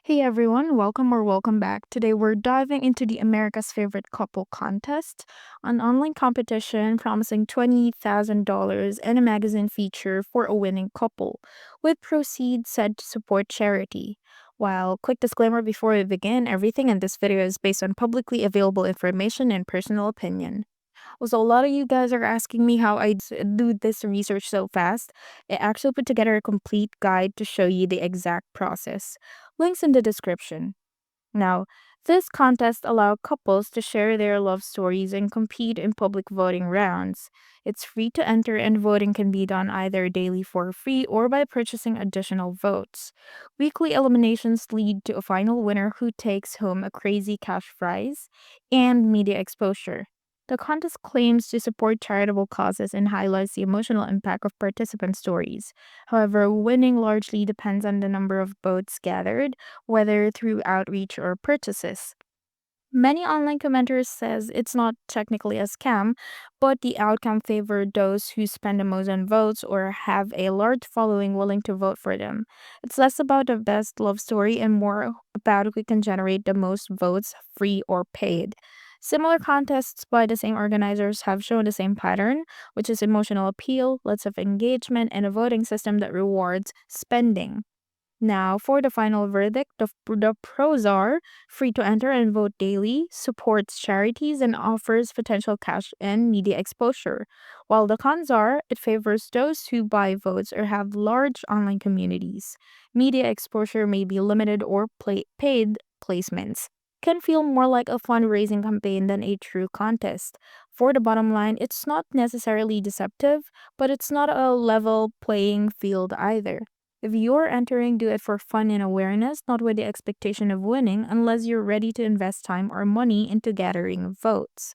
Hey everyone, welcome back. Today we're diving into the America's Favorite Couple contest, an online competition promising $20,000 and a magazine feature for a winning couple, with proceeds said to support charity. While quick disclaimer before we begin, everything in this video is based on publicly available information and personal opinion. So a lot of you guys are asking me how do this research so fast. I actually put together a complete guide to show you the exact process. Links in the description. Now, this contest allows couples to share their love stories and compete in public voting rounds. It's free to enter, and voting can be done either daily for free or by purchasing additional votes. Weekly eliminations lead to a final winner who takes home a crazy cash prize and media exposure. The contest claims to support charitable causes and highlights the emotional impact of participant stories. However, winning largely depends on the number of votes gathered, whether through outreach or purchases. Many online commenters says it's not technically a scam, but the outcome favored those who spend the most on votes or have a large following willing to vote for them. It's less about the best love story and more about who can generate the most votes, free or paid. Similar contests by the same organizers have shown the same pattern, which is emotional appeal, lots of engagement, and a voting system that rewards spending. Now, for the final verdict, the pros are free to enter and vote daily, supports charities, and offers potential cash and media exposure. While the cons are, it favors those who buy votes or have large online communities. Media exposure may be limited or paid placements. Can feel more like a fundraising campaign than a true contest. For the bottom line, it's not necessarily deceptive, but it's not a level playing field either. If you're entering, do it for fun and awareness, not with the expectation of winning, unless you're ready to invest time or money into gathering votes.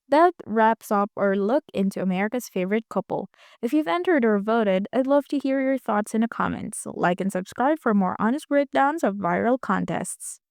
That wraps up our look into America's favorite couple. If you've entered or voted, I'd love to hear your thoughts in the comments. Like and subscribe for more honest breakdowns of viral contests.